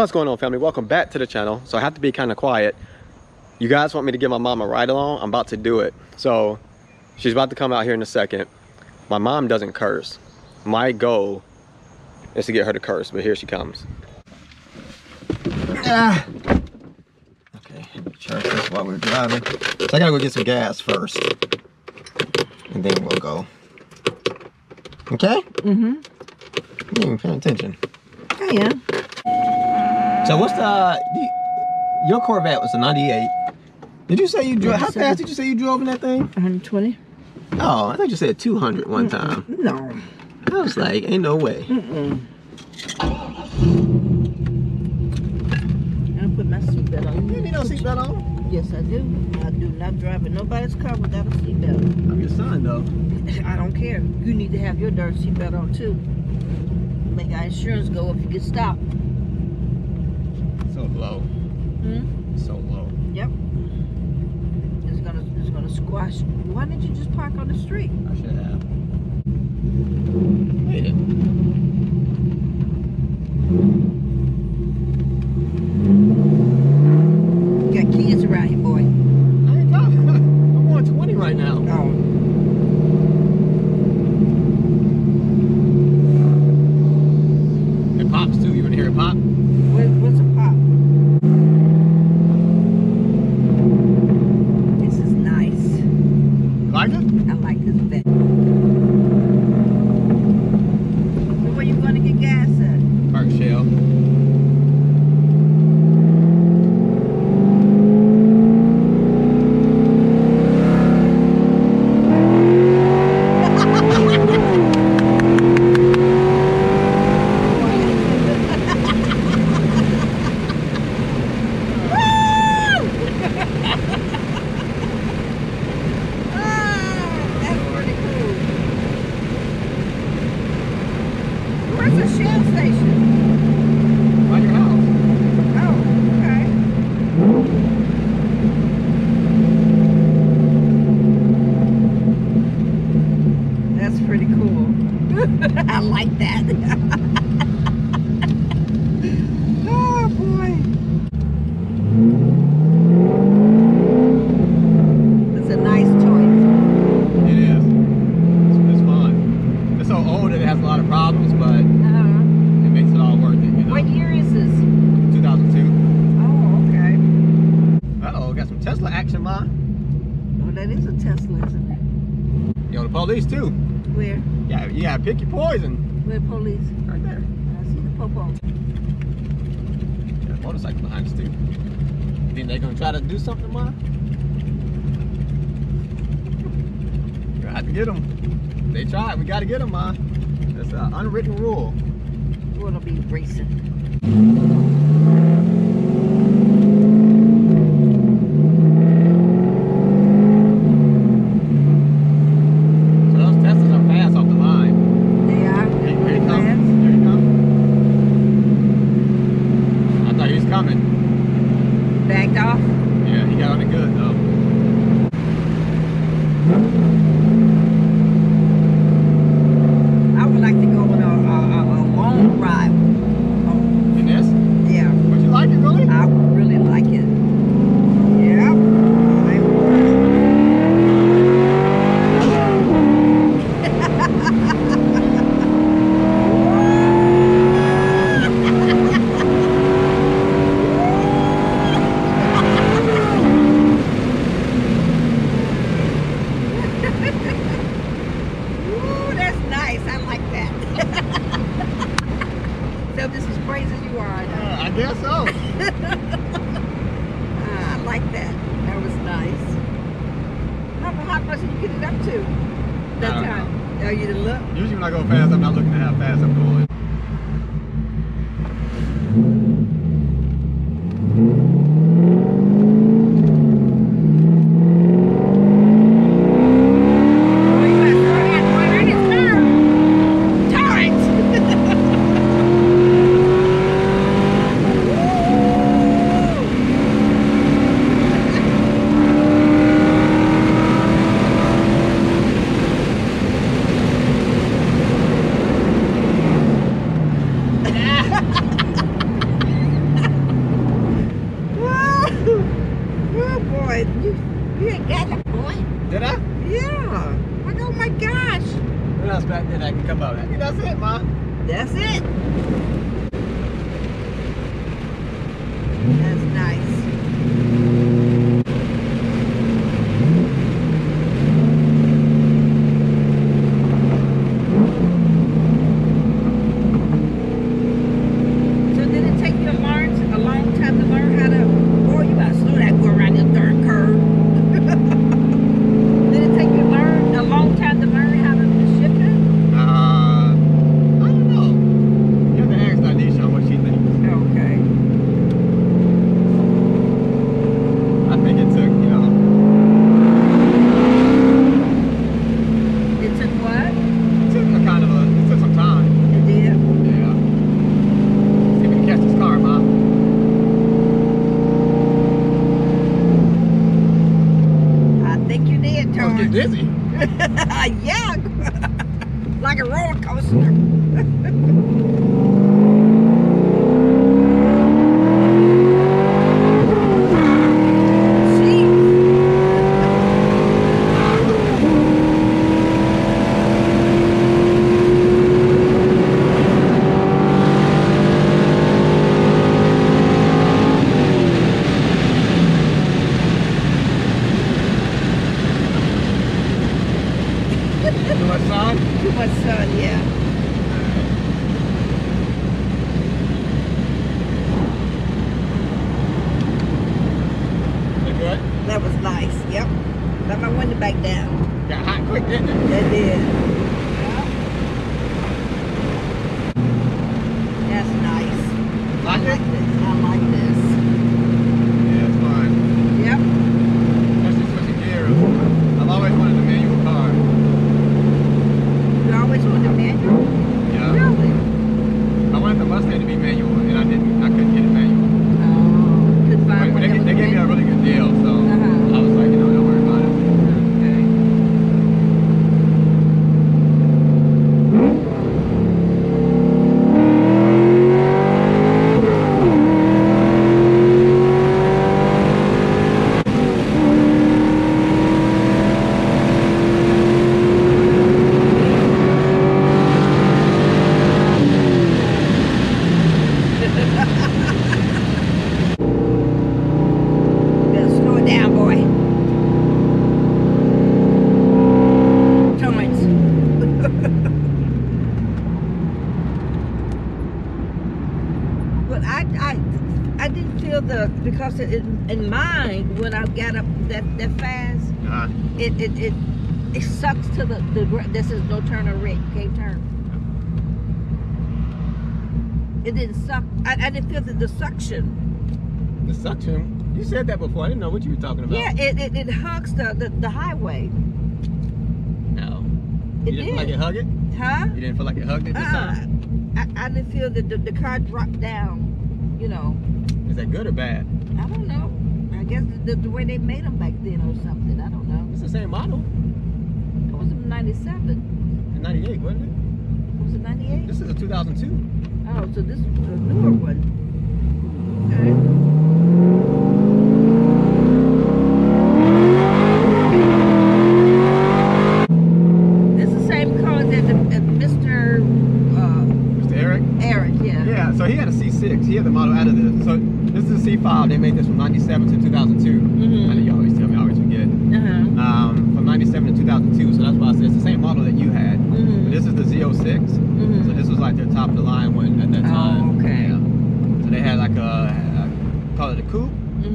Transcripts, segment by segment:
What's going on, family? Welcome back to the channel. So I have to be kind of quiet. You guys want me to give my mom a ride along? I'm about to do it. So she's about to come out here in a second. My mom doesn't curse. My goal is to get her to curse, but here she comes. Okay, charge this while we're driving. So I gotta go get some gas first, and then we'll go. Okay? Mm-hmm. You ain't even paying attention. I am. So what's your Corvette was a 98. Did you say you drove, how fast did you say you drove in that thing? 120. Oh, I thought you said 200 one time. No. I was like, ain't no way. I put my seatbelt on. You need no seatbelt on? Yes, I do. I do not drive in nobody's car without a seatbelt. I'm your son, though. I don't care. You need to have your darn seatbelt on, too. Make our insurance go if you get stopped. So low. So low. Yep. It's gonna squash. Why didn't you just park on the street? I should have. Made it. You got kids around here, boy. I ain't driving. I'm on 20 right now. Oh. It pops too. You want to hear it pop? What's a pop? This is nice. You like it? I like this vet. So where you gonna get gas at? Park Shell. I like that. Oh boy. It's a nice toy. It is. It's fun. It's so old that it has a lot of problems, but it makes it all worth it, you know? What year is this? 2002. Oh, okay. Uh-oh, got some Tesla action, Ma. Oh, that is a Tesla, isn't it? Yo, the police too. Where? Yeah, you gotta pick your poison. Where police? Right there. I see the popo. Got a motorcycle behind us too. You think they're gonna try to do something, Ma? You're gonna have to get them. They tried, we gotta get them, Ma. That's an unwritten rule. We're gonna be racing. Backed off? Yeah, he got on it good though. I would like to go on a long ride. In this? Yeah. Would you like it really? I would really like it. Yeah. Just as crazy as you are, I guess so. I like that. That was nice. How much did you get it up to that time? Oh, you didn't look? Usually when I go fast, I'm not looking at how fast I'm going. You ain't got it, boy. Did I? Yeah. Like, oh my gosh. What else back there that can come out? I think that's it, Ma. That's it. That's nice. So did it take you a long time to learn how to, boy, you gotta slow that go around this darn curve. Did it take you a long time to learn how to shift it? I don't know. You have to ask Nanisha on what she thinks. Okay. I think it took, you know. It took what? It took some time. It did. Yeah. See if we can catch this car, Mom. I think you did, I was Tom. getting dizzy. Yeah. Like a roller coaster. Too much sun? Too much sun, yeah. Is it good? That was nice. Yep. Let my window back down. Got hot quick, didn't it? That did. That's nice. I Like it? like this. I like this. Yeah, it's fine. Yep. Especially switching gears. I've always wanted a manual car. You always want the manual? Yeah. Really? I wanted the Mustang to be manual, and I couldn't get it manual. Oh. Could find one that was They gave me a really good deal, so I was like, you know, don't worry about it. Okay. You better slow it down, boy. Torrance. But I didn't feel because in mine when I got up that fast, it sucks to the this is no turn or red. You can't turn. It didn't suck. I didn't feel the suction. The suction. You said that before. I didn't know what you were talking about. Yeah, it hugs the highway. No. It You didn't feel did. like it hugged it? Huh? You didn't feel like it hugged it this time? I didn't feel that the car dropped down, you know. Is that good or bad? I don't know. I guess the way they made them back then or something. I don't know. It's the same model. It was a 97. In 98, wasn't it? Was it 98? This is a 2002. Oh, so this is a newer one. Okay. It's the same color that Mr. Mr. Eric? Eric, yeah. Yeah, so he had a C6. He had the model out of this. So this is a C5. They made this from 97 to 2002. Mhm. I know you always tell me, I always forget. From 97 to 2002. So that's why I said it's the same model that you had. But this is the Z06. So this was like their top of the line one at that time. Oh, okay. Yeah. So they had like call it a coupe,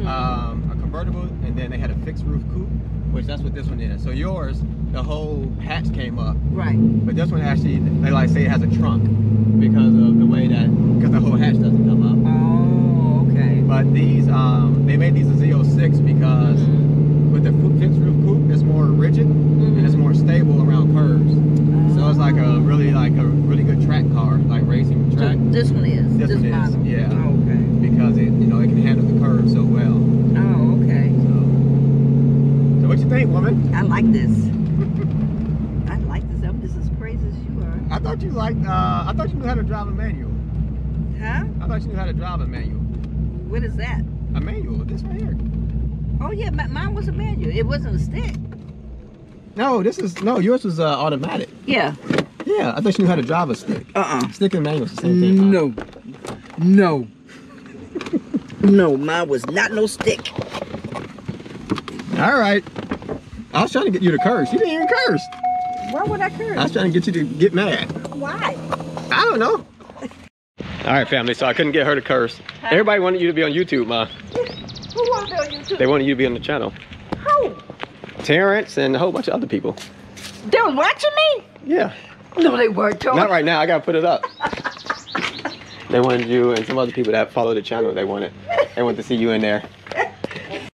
a convertible, and then they had a fixed roof coupe, which that's what this one is. So yours, the whole hatch came up. Right. But this one actually, they like say it has a trunk because of the way because the whole hatch doesn't come up. Oh, okay. But these, they made these a Z06 because with the fixed roof coupe, it's more rigid and it's more stable around curves. So it's like a really good track car, like racing track. So this one is. This one is, model. yeah. Oh, okay. Because it can handle the curves so well. Oh, okay. So what you think, woman? I like this. I like this. I'm just as crazy as you are. I thought you liked. I thought you knew how to drive a manual. Huh? I thought you knew how to drive a manual. What is that? A manual. This right here. Oh yeah, mine was a manual. It wasn't a stick. No, yours was automatic. Yeah. Yeah, I thought you knew how to drive a stick. Stick and manual is the same thing. No. No, mine was not no stick. All right. I was trying to get you to curse. You didn't even curse. Why would I curse? I was trying to get you to get mad. Why? I don't know. All right, family, so I couldn't get her to curse. Huh? Everybody wanted you to be on YouTube, Ma. Who wanted to be on YouTube? They wanted you to be on the channel. Who? Terrence and a whole bunch of other people. They was watching me? Yeah. No, they weren't. Tony. Not right now. I got to put it up. They wanted you and some other people that follow the channel. They wanted to see you in there.